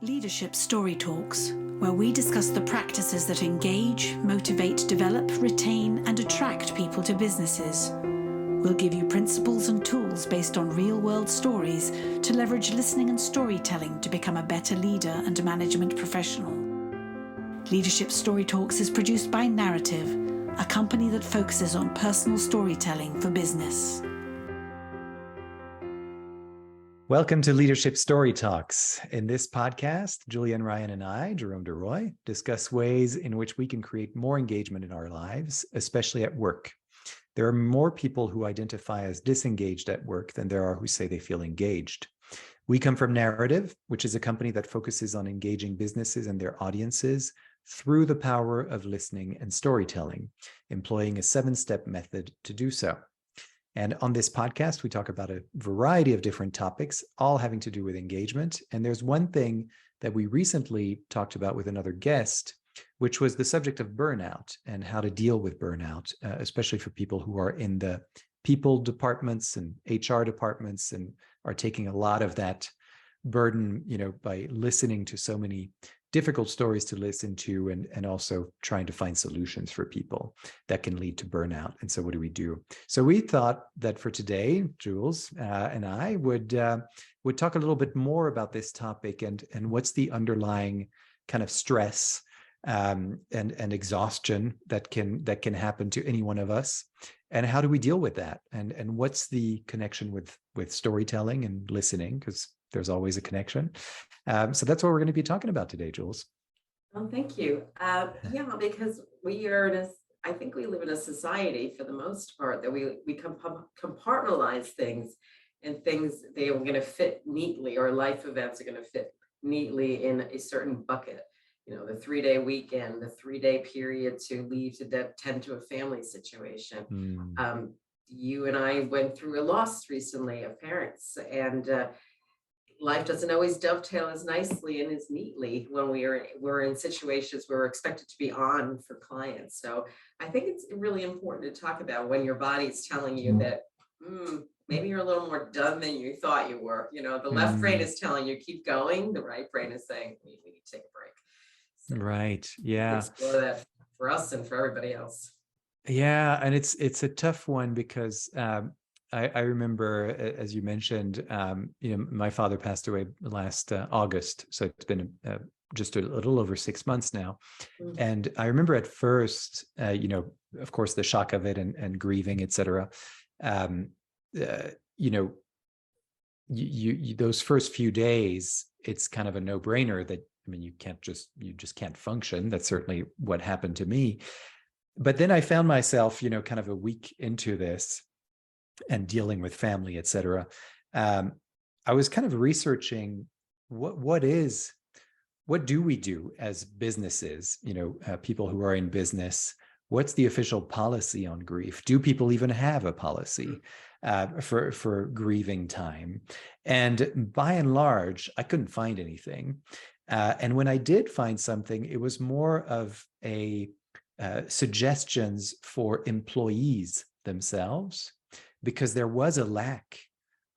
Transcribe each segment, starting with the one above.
Leadership Story Talks, where we discuss the practices that engage, motivate, develop, retain, and attract people to businesses. We'll give you principles and tools based on real-world stories to leverage listening and storytelling to become a better leader and management professional. Leadership Story Talks is produced by Narrative, a company that focuses on personal storytelling for business. Welcome to Leadership Story Talks. In this podcast, Julienne, Ryan, and I, Jerome and Julienne, discuss ways in which we can create more engagement in our lives, especially at work. There are more people who identify as disengaged at work than there are who say they feel engaged. We come from Narrative, which is a company that focuses on engaging businesses and their audiences through the power of listening and storytelling, employing a 7-step method to do so. And on this podcast, we talk about a variety of different topics, all having to do with engagement. And there's one thing that we recently talked about with another guest, which was the subject of burnout and how to deal with burnout, especially for people who are in the people departments and HR departments and are taking a lot of that burden, by listening to so many difficult stories to listen to and also trying to find solutions for people that can lead to burnout. And so what do we do? So we thought that for today, Jules and I would talk a little bit more about this topic and what's the underlying kind of stress and exhaustion that can happen to any one of us, and how do we deal with that, and what's the connection with storytelling and listening, because there's always a connection. So that's what we're going to be talking about today, Jules. Well, thank you. Because I think we live in a society for the most part that we compartmentalize things, and things, they are going to fit neatly, or life events are going to fit neatly in a certain bucket. The 3-day weekend, the 3-day period to leave to tend to a family situation. You and I went through a loss recently of parents, and life doesn't always dovetail as nicely and as neatly when we're in situations where we're expected to be on for clients. So I think it's really important to talk about when your body's telling you that maybe you're a little more done than you thought you were. The left brain is telling you keep going. The right brain is saying we need to take a break. So right. Yeah. Explore that for us and for everybody else. Yeah. And it's a tough one because I remember, as you mentioned, my father passed away last August. So it's been just a little over 6 months now. Mm-hmm. And I remember at first, of course, the shock of it and grieving, et cetera. Those first few days, it's kind of a no-brainer that, you just can't function. That's certainly what happened to me. But then I found myself, kind of a week into this and dealing with family, et cetera. I was kind of researching what do we do as businesses, people who are in business. What's the official policy on grief? Do people even have a policy for grieving time? And by and large, I couldn't find anything. And when I did find something, it was more of a suggestions for employees themselves, because there was a lack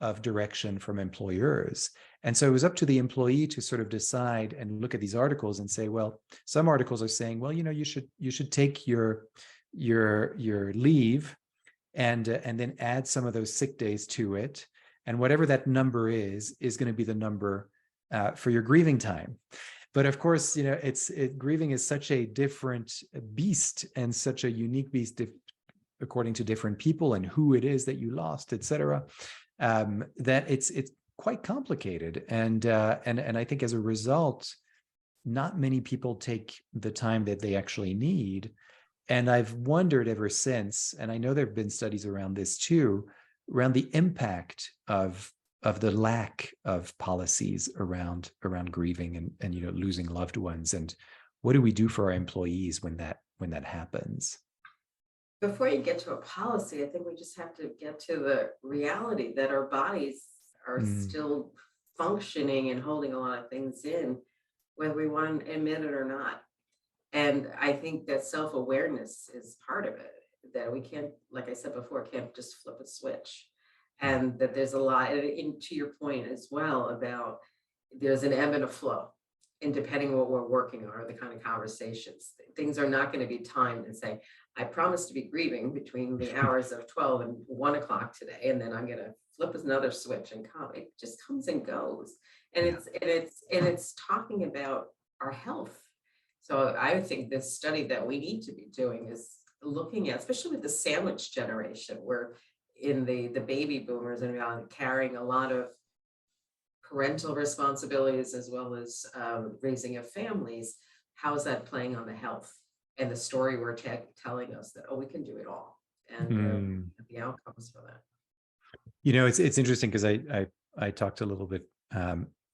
of direction from employers. And so it was up to the employee to sort of decide and look at these articles and say, well, some articles are saying, well, you should take your leave and then add some of those sick days to it. And whatever that number is going to be the number for your grieving time. But of course, grieving is such a different beast and such a unique beast according to different people and who it is that you lost, et cetera, that it's quite complicated. And I think as a result, not many people take the time that they actually need. And I've wondered ever since, and I know there have been studies around this too, around the impact of the lack of policies around grieving and losing loved ones, and what do we do for our employees when that happens? Before you get to a policy, I think we just have to get to the reality that our bodies are still functioning and holding a lot of things in, whether we want to admit it or not. And I think that self-awareness is part of it, that we can't, like I said before, can't just flip a switch. And that there's a lot, and to your point as well, about there's an ebb and a flow. and depending on what we're working on or the kind of conversations, things are not going to be timed and say, I promise to be grieving between the hours of 12 and 1 o'clock today, and then I'm going to flip another switch and come. It just comes and goes. And it's talking about our health. So I think this study that we need to be doing is looking at, especially with the sandwich generation, where in the baby boomers and carrying a lot of parental responsibilities as well as raising of families, how is that playing on the health and the story we're telling us that, oh, we can do it all, and the outcomes for that. It's interesting because I talked a little bit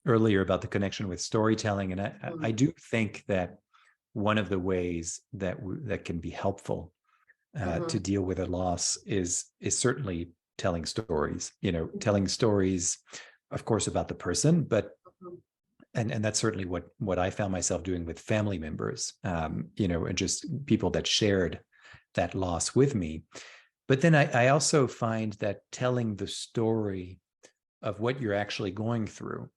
earlier about the connection with storytelling, and I do think that one of the ways that that can be helpful to deal with a loss is certainly telling stories. Telling stories, of course, about the person, but and that's certainly what I found myself doing with family members, and just people that shared that loss with me. But then I also find that telling the story of what you're actually going through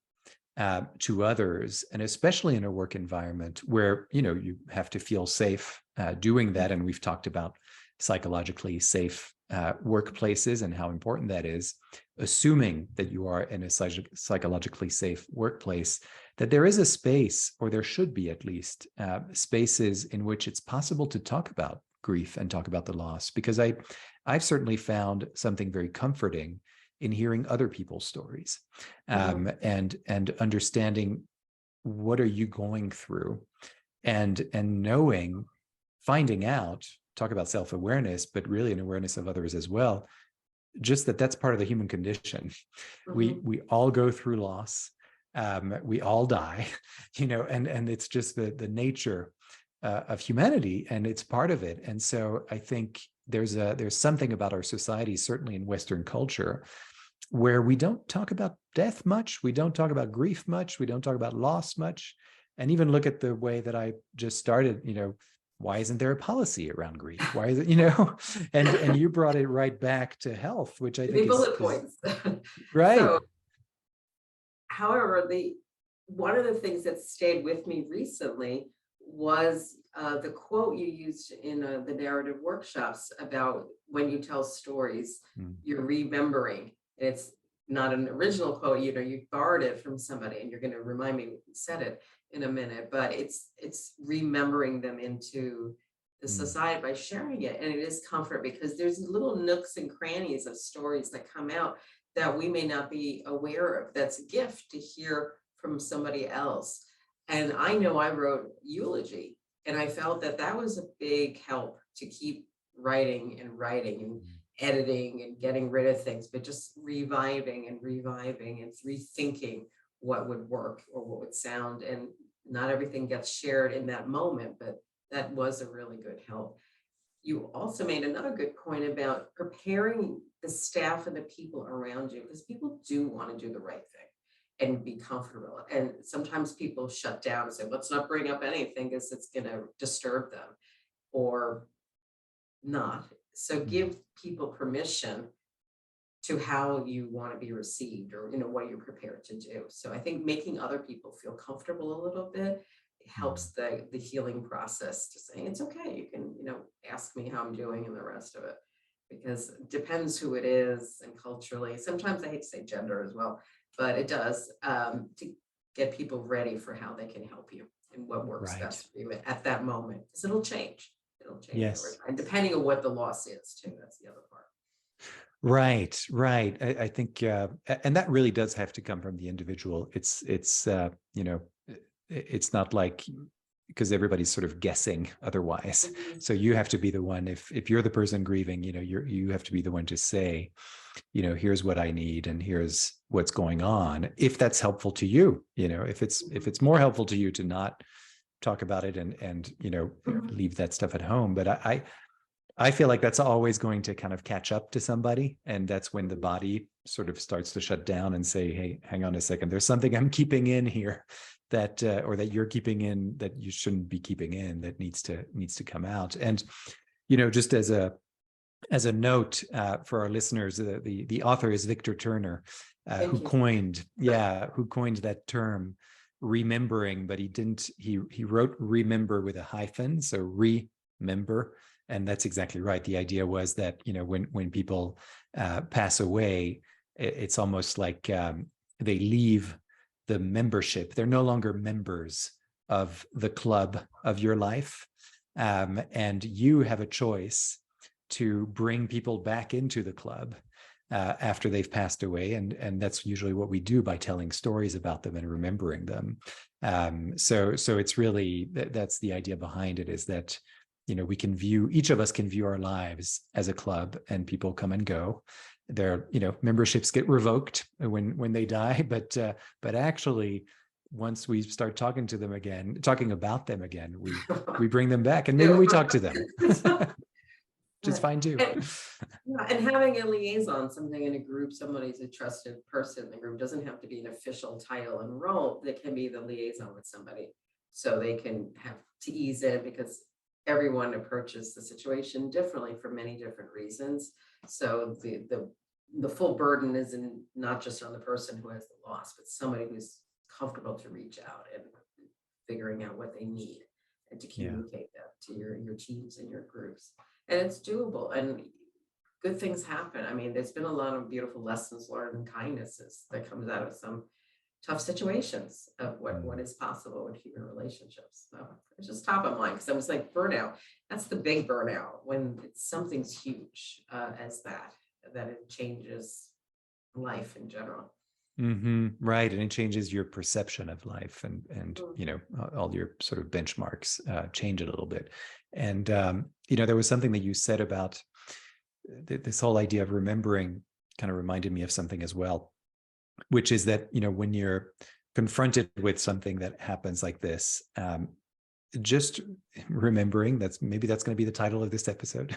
to others, and especially in a work environment where you have to feel safe doing that, and we've talked about psychologically safe workplaces and how important that is, assuming that you are in a psychologically safe workplace, that there is a space, or there should be at least spaces in which it's possible to talk about grief and talk about the loss, because I've certainly found something very comforting in hearing other people's stories, and understanding what are you going through, and knowing, finding out, talk about self-awareness, but really an awareness of others as well, just that's part of the human condition. We all go through loss, we all die, and it's just the nature of humanity, and it's part of it. And so I think there's something about our society, certainly in Western culture, where we don't talk about death much, we don't talk about grief much, we don't talk about loss much. And even look at the way that I just started, why isn't there a policy around grief? Why is it, and you brought it right back to health, which I think bullet points. Right. So, however, one of the things that stayed with me recently was the quote you used in the narrative workshops about when you tell stories, you're remembering. It's not an original quote, you borrowed it from somebody, and you're going to remind me who said it in a minute, but it's remembering them into the society by sharing it. And it is comfort, because there's little nooks and crannies of stories that come out that we may not be aware of. That's a gift to hear from somebody else. And I know I wrote eulogy, and I felt that was a big help to keep writing and editing and getting rid of things, but just reviving and rethinking what would work or what would sound. And not everything gets shared in that moment, but that was a really good help. You also made another good point about preparing the staff and the people around you, because people do want to do the right thing and be comfortable. And sometimes people shut down and say, let's not bring up anything because it's going to disturb them, or not. So give people permission to how you want to be received, or what you're prepared to do. So I think making other people feel comfortable a little bit helps the healing process, to say it's okay, you can ask me how I'm doing and the rest of it, because it depends who it is, and culturally, sometimes I hate to say gender as well, but it does, to get people ready for how they can help you and what works best for you at that moment, because it'll change over time, depending on what the loss is too. That's the other part. Right. I think, and that really does have to come from the individual. It's not like, because everybody's sort of guessing otherwise. So you have to be the one, if you're the person grieving, you have to be the one to say, here's what I need, and here's what's going on. If that's helpful to you, if it's more helpful to you to not talk about it and leave that stuff at home. But I feel like that's always going to kind of catch up to somebody. And that's when the body sort of starts to shut down and say, hey, hang on a second, there's something I'm keeping in here that, or that you're keeping in that you shouldn't be keeping in, that needs to come out. And, just as a note for our listeners, the author is Victor Turner, who coined that term, remembering, but he wrote remember with a hyphen, so remember. And that's exactly right. The idea was that, when people pass away, it's almost like they leave the membership. They're no longer members of the club of your life. And you have a choice to bring people back into the club after they've passed away. And that's usually what we do by telling stories about them and remembering them. So it's really, that's the idea behind it, is that, each of us can view our lives as a club, and people come and go. Their, memberships get revoked when they die, but actually, once we start talking about them again, we bring them back, and maybe we talk to them. Which is fine too. And having a liaison, something in a group, somebody's a trusted person in the group, doesn't have to be an official title and role. That can be the liaison with somebody, so they can have to ease in, because everyone approaches the situation differently for many different reasons. So the full burden is not just on the person who has the loss, but somebody who's comfortable to reach out and figuring out what they need, and to communicate that to your teams and your groups. And it's doable, and good things happen. I mean, there's been a lot of beautiful lessons learned and kindnesses that comes out of some tough situations of what is possible in human relationships. So it's just top of mind, because I was like, burnout, that's the big burnout, when something's huge as that it changes life in general. Right. And it changes your perception of life, and all your sort of benchmarks change a little bit. And, there was something that you said about this whole idea of remembering, kind of reminded me of something as well, which is that, when you're confronted with something that happens like this, just remembering, that's going to be the title of this episode,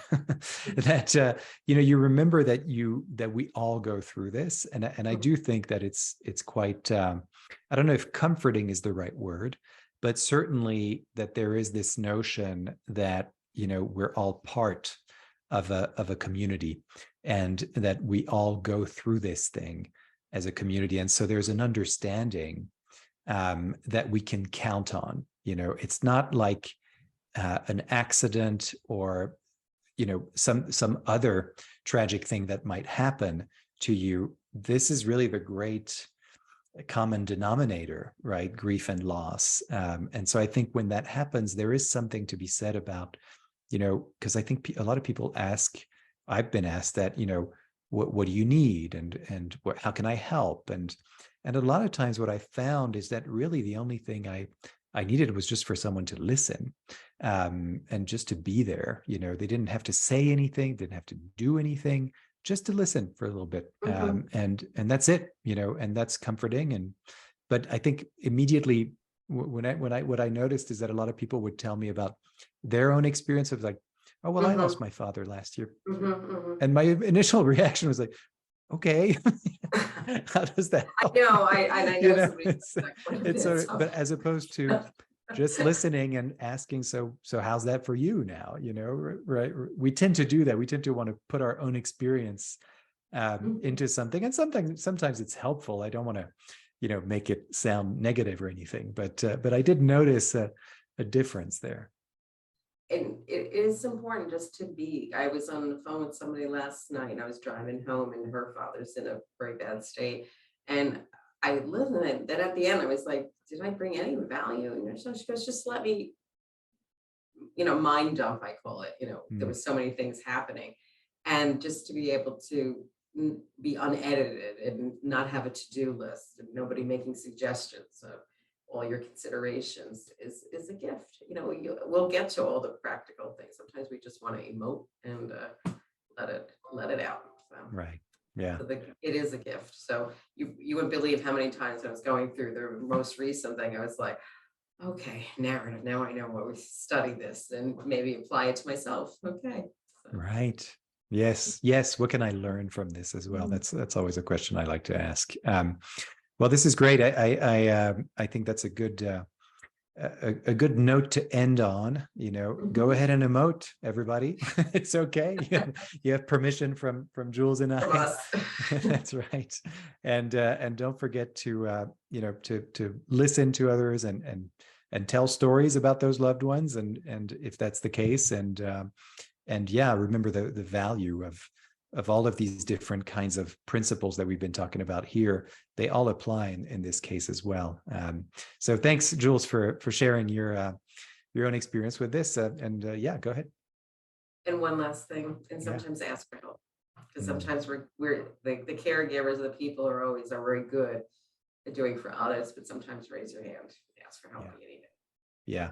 that you remember that we all go through this, and I do think that it's quite I don't know if comforting is the right word, but certainly that there is this notion that we're all part of a community, and that we all go through this thing as a community. And so there's an understanding that we can count on. It's not like an accident or some other tragic thing that might happen to you. This is really the great common denominator, right? Grief and loss. And so I think when that happens, there is something to be said about, because I think a lot of people ask, I've been asked that, what do you need, and how can I help? And a lot of times what I found is that really the only thing I needed was just for someone to listen, and just to be there. They didn't have to say anything, didn't have to do anything, just to listen for a little bit. And that's it, and that's comforting. But I think immediately what I noticed is that a lot of people would tell me about their own experience of like, oh, well, I lost my father last year. And my initial reaction was like, okay, how does that help? I know it's sort of, but as opposed to just listening and asking, so how's that for you now? Right? We tend to do that. We tend to want to put our own experience into something, and sometimes it's helpful. I don't want to, make it sound negative or anything, but I did notice a difference there. And it is important just to be. I was on the phone with somebody last night. I was driving home, and her father's in a very bad state. And I listened, and then at the end, I was like, did I bring any value? And so she goes, just let me, mind dump, I call it. There was so many things happening. And just to be able to be unedited and not have a to-do list, and nobody making suggestions of all your considerations is a gift. We'll get to all the practical things. Sometimes we just want to emote and let it out. So. Right. Yeah. So it is a gift. So you wouldn't believe how many times I was going through the most recent thing. I was like, okay, narrative. Now I know what we study this and maybe apply it to myself. Okay. So. Right. Yes. What can I learn from this as well? That's always a question I like to ask. Well, this is great. I think that's a good a good note to end on. Go ahead and emote, everybody. It's okay. You have permission from Jules and I. From us. That's right. And don't forget to to listen to others and tell stories about those loved ones, and if that's the case, and remember the value of all of these different kinds of principles that we've been talking about here. They all apply in this case as well. So thanks, Jules, for sharing your own experience with this. Go ahead. And one last thing, and sometimes ask for help, because sometimes we're the caregivers, the people are very good at doing for others, but sometimes raise your hand, ask for help when you need it. Yeah,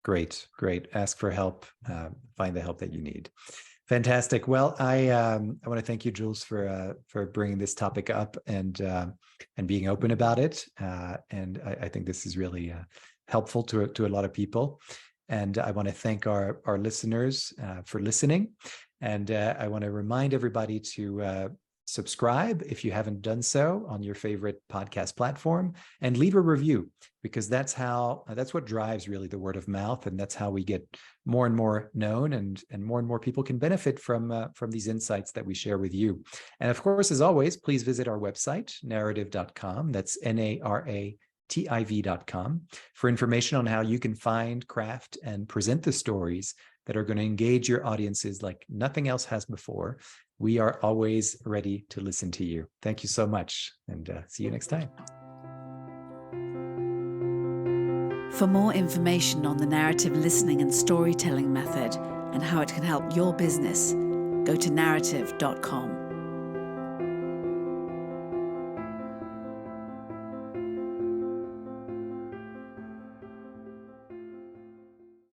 great. Ask for help. Find the help that you need. Fantastic. Well, I want to thank you, Jules, for bringing this topic up and being open about it. And I think this is really helpful to a lot of people. And I want to thank our listeners for listening. And I want to remind everybody to subscribe if you haven't done so on your favorite podcast platform, and leave a review, because that's what drives really the word of mouth, and that's how we get more and more known, and more people can benefit from these insights that we share with you. And of course, as always, please visit our website, narrative.com. That's NARATIV.com, for information on how you can find, craft, and present the stories that are going to engage your audiences like nothing else has before. We are always ready to listen to you. Thank you so much, and see you next time. For more information on the narrative listening and storytelling method and how it can help your business, go to narrative.com.